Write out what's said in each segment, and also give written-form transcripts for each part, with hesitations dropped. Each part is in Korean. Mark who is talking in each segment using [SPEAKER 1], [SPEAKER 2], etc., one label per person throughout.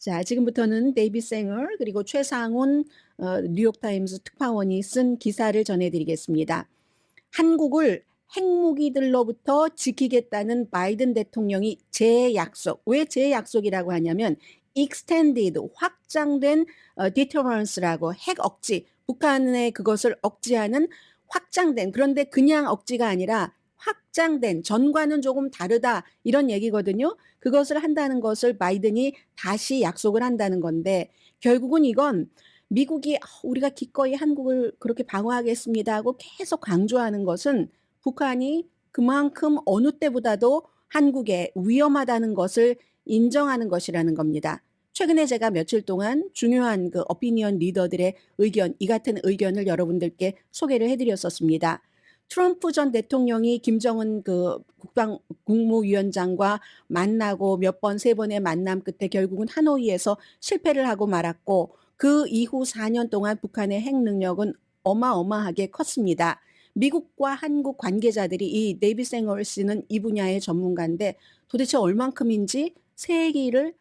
[SPEAKER 1] 자, 지금부터는 데이빗 생얼 그리고 최상훈 뉴욕타임스 특파원이 쓴 기사를 전해드리겠습니다. 한국을 핵무기들로부터 지키겠다는 바이든 대통령이 재약속. 왜 재약속이라고 하냐면 extended 확장된 deterrence라고 핵 억지, 북한의 그것을 억제하는 확장된, 그런데 그냥 억지가 아니라 확장된, 전과는 조금 다르다 이런 얘기거든요. 그것을 한다는 것을 바이든이 다시 약속을 한다는 건데 결국은 이건 미국이 우리가 기꺼이 한국을 그렇게 방어하겠습니다 하고 계속 강조하는 것은 북한이 그만큼 어느 때보다도 한국에 위험하다는 것을 인정하는 것이라는 겁니다. 최근에 제가 며칠 동안 중요한 그 오피니언 리더들의 의견, 이 같은 의견을 여러분들께 소개를 해드렸었습니다. 트럼프 전 대통령이 김정은 그 국무위원장과 만나고 몇 번, 세 번의 만남 끝에 결국은 하노이에서 실패를 하고 말았고 그 이후 4년 동안 북한의 핵 능력은 어마어마하게 컸습니다. 미국과 한국 관계자들이 이 데이빗 생얼 씨는 이 분야의 전문가인데 도대체 얼만큼인지 세기를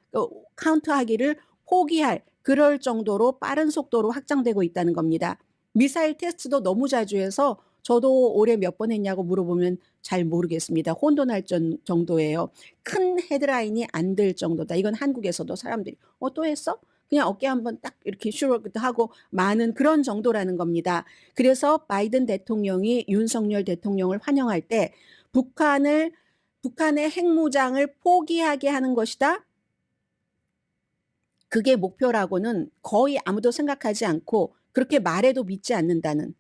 [SPEAKER 1] 카운트하기를 포기할 그럴 정도로 빠른 속도로 확장되고 있다는 겁니다. 미사일 테스트도 너무 자주 해서 저도 올해 몇 번 했냐고 물어보면 잘 모르겠습니다. 혼돈할 정도예요. 큰 헤드라인이 안 될 정도다. 이건 한국에서도 사람들이 또 했어? 그냥 어깨 한번 딱 이렇게 슈럭도 하고 많은 그런 정도라는 겁니다. 그래서 바이든 대통령이 윤석열 대통령을 환영할 때 북한의 핵무장을 포기하게 하는 것이다. 그게 목표라고는 거의 아무도 생각하지 않고 그렇게 말해도 믿지 않는다는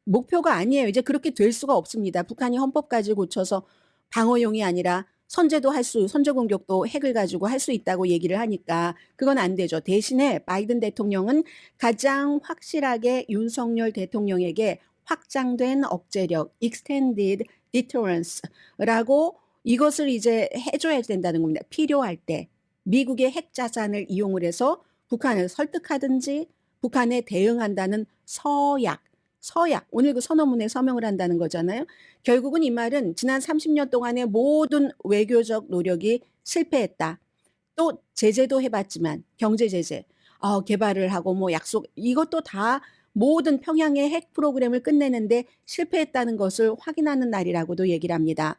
[SPEAKER 1] 목표가 아니에요. 이제 그렇게 될 수가 없습니다. 북한이 헌법까지 고쳐서 방어용이 아니라 선제 공격도 핵을 가지고 할 수 있다고 얘기를 하니까 그건 안 되죠. 대신에 바이든 대통령은 가장 확실하게 윤석열 대통령에게 확장된 억제력, extended deterrence라고 이것을 이제 해줘야 된다는 겁니다. 필요할 때 미국의 핵 자산을 이용을 해서 북한을 설득하든지 북한에 대응한다는 서약, 오늘 그 선언문에 서명을 한다는 거잖아요. 결국은 이 말은 지난 30년 동안의 모든 외교적 노력이 실패했다. 또 제재도 해봤지만 경제 제재, 개발을 하고 뭐 약속 이것도 다 모든 평양의 핵 프로그램을 끝내는데 실패했다는 것을 확인하는 날이라고도 얘기를 합니다.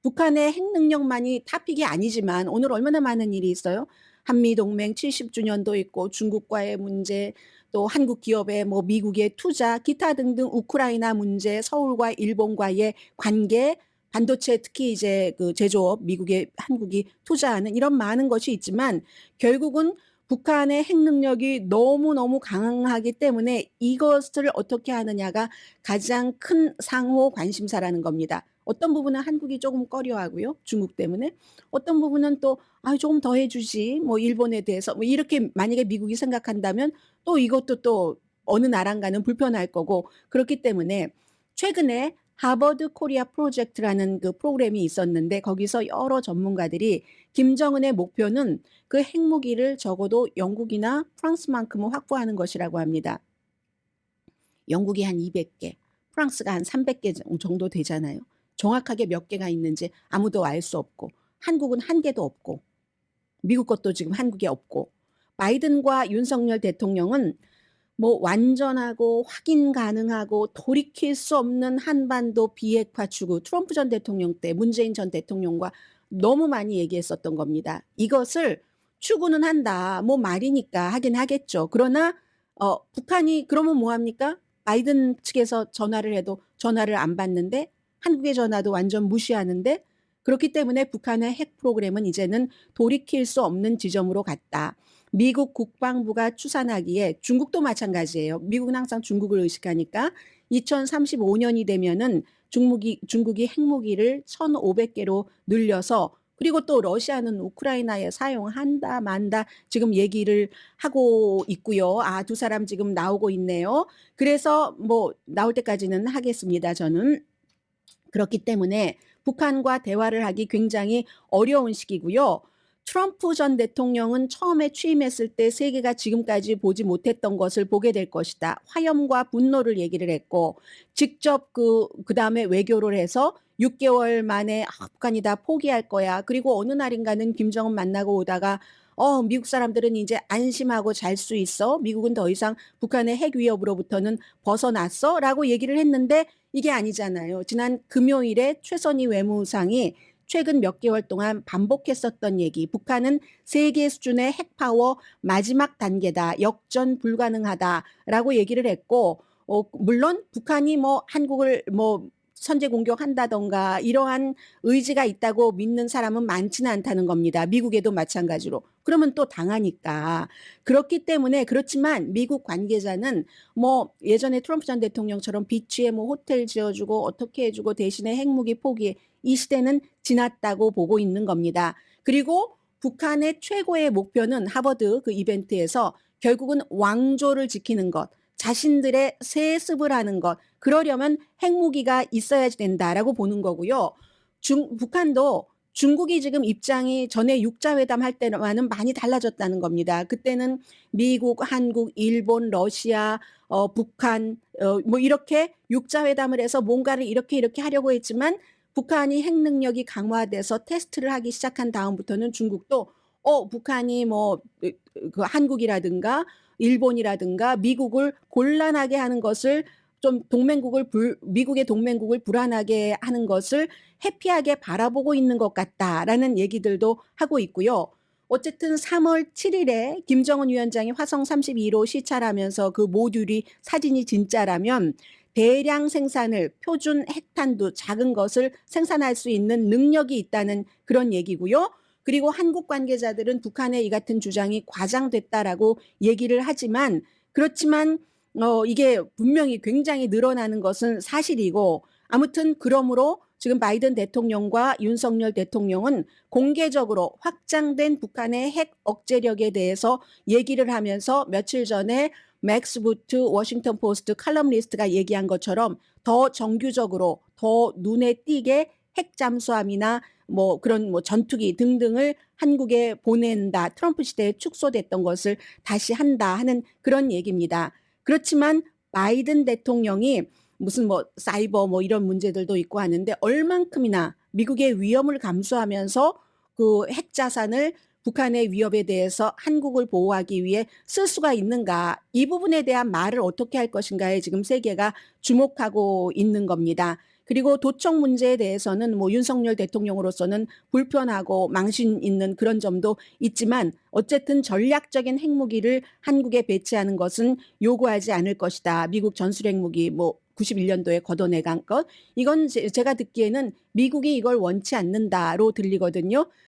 [SPEAKER 1] 북한의 핵 능력만이 탑픽이 아니지만 오늘 얼마나 많은 일이 있어요. 한미동맹 70주년도 있고 중국과의 문제, 또 한국 기업의 뭐 미국의 투자, 기타 등등 우크라이나 문제, 서울과 일본과의 관계, 반도체 특히 이제 그 제조업 미국의 한국이 투자하는 이런 많은 것이 있지만 결국은 북한의 핵 능력이 너무너무 강하기 때문에 이것을 어떻게 하느냐가 가장 큰 상호 관심사라는 겁니다. 어떤 부분은 한국이 조금 꺼려하고요. 중국 때문에. 어떤 부분은 또 조금 더 해주지. 뭐 일본에 대해서 뭐 이렇게 만약에 미국이 생각한다면 또 이것도 또 어느 나라인가는 불편할 거고 그렇기 때문에 최근에 하버드 코리아 프로젝트라는 그 프로그램이 있었는데 거기서 여러 전문가들이 김정은의 목표는 그 핵무기를 적어도 영국이나 프랑스만큼은 확보하는 것이라고 합니다. 영국이 한 200개, 프랑스가 한 300개 정도 되잖아요. 정확하게 몇 개가 있는지 아무도 알 수 없고 한국은 한 개도 없고 미국 것도 지금 한국에 없고 바이든과 윤석열 대통령은 뭐 완전하고 확인 가능하고 돌이킬 수 없는 한반도 비핵화 추구 트럼프 전 대통령 때 문재인 전 대통령과 너무 많이 얘기했었던 겁니다. 이것을 추구는 한다. 뭐 말이니까 하긴 하겠죠. 그러나 북한이 그러면 뭐 합니까? 바이든 측에서 전화를 해도 전화를 안 받는데 한국의 전화도 완전 무시하는데 그렇기 때문에 북한의 핵 프로그램은 이제는 돌이킬 수 없는 지점으로 갔다. 미국 국방부가 추산하기에 중국도 마찬가지예요. 미국은 항상 중국을 의식하니까 2035년이 되면은 중국이 핵무기를 1,500개로 늘려서 그리고 또 러시아는 우크라이나에 사용한다 만다 지금 얘기를 하고 있고요. 두 사람 지금 나오고 있네요. 그래서 뭐 나올 때까지는 하겠습니다. 저는. 그렇기 때문에 북한과 대화를 하기 굉장히 어려운 시기고요. 트럼프 전 대통령은 처음에 취임했을 때 세계가 지금까지 보지 못했던 것을 보게 될 것이다. 화염과 분노를 얘기를 했고 직접 그다음에 외교를 해서 6개월 만에 북한이 다 포기할 거야. 그리고 어느 날인가는 김정은 만나고 오다가 미국 사람들은 이제 안심하고 잘 수 있어. 미국은 더 이상 북한의 핵 위협으로부터는 벗어났어라고 얘기를 했는데 이게 아니잖아요. 지난 금요일에 최선희 외무상이 최근 몇 개월 동안 반복했었던 얘기. 북한은 세계 수준의 핵파워 마지막 단계다. 역전 불가능하다라고 얘기를 했고 물론 북한이 뭐 한국을 뭐 선제 공격한다던가 이러한 의지가 있다고 믿는 사람은 많지는 않다는 겁니다. 미국에도 마찬가지로. 그러면 또 당하니까. 그렇기 때문에 그렇지만 미국 관계자는 뭐 예전에 트럼프 전 대통령처럼 비치에 뭐 호텔 지어주고 어떻게 해주고 대신에 핵무기 포기 이 시대는 지났다고 보고 있는 겁니다. 그리고 북한의 최고의 목표는 하버드 그 이벤트에서 결국은 왕조를 지키는 것, 자신들의 세습을 하는 것, 그러려면 핵무기가 있어야 된다라고 보는 거고요. 북한도 중국이 지금 입장이 전에 육자회담 할 때와는 많이 달라졌다는 겁니다. 그때는 미국, 한국, 일본, 러시아, 북한, 뭐 이렇게 육자회담을 해서 뭔가를 이렇게 하려고 했지만 북한이 핵 능력이 강화돼서 테스트를 하기 시작한 다음부터는 중국도 북한이 뭐 그 한국이라든가 일본이라든가 미국을 곤란하게 하는 것을 좀 미국의 동맹국을 불안하게 하는 것을 해피하게 바라보고 있는 것 같다라는 얘기들도 하고 있고요. 어쨌든 3월 7일에 김정은 위원장이 화성 32로 시찰을 하면서 그 모듈이 사진이 진짜라면 대량 생산을 표준 핵탄두 작은 것을 생산할 수 있는 능력이 있다는 그런 얘기고요. 그리고 한국 관계자들은 북한의 이 같은 주장이 과장됐다라고 얘기를 하지만 그렇지만 이게 분명히 굉장히 늘어나는 것은 사실이고 아무튼 그러므로 지금 바이든 대통령과 윤석열 대통령은 공개적으로 확장된 북한의 핵 억제력에 대해서 얘기를 하면서 며칠 전에 맥스 부트 워싱턴 포스트 칼럼니스트가 얘기한 것처럼 더 정규적으로 더 눈에 띄게 핵 잠수함이나 뭐 그런 뭐 전투기 등등을 한국에 보낸다. 트럼프 시대에 축소됐던 것을 다시 한다 하는 그런 얘기입니다. 그렇지만 바이든 대통령이 무슨 뭐 사이버 뭐 이런 문제들도 있고 하는데 얼만큼이나 미국의 위험을 감수하면서 그 핵 자산을 북한의 위협에 대해서 한국을 보호하기 위해 쓸 수가 있는가 이 부분에 대한 말을 어떻게 할 것인가에 지금 세계가 주목하고 있는 겁니다. 그리고 도청 문제에 대해서는 뭐 윤석열 대통령으로서는 불편하고 망신 있는 그런 점도 있지만 어쨌든 전략적인 핵무기를 한국에 배치하는 것은 요구하지 않을 것이다. 미국 전술핵무기 뭐 91년도에 걷어내간 것. 이건 제가 듣기에는 미국이 이걸 원치 않는다로 들리거든요.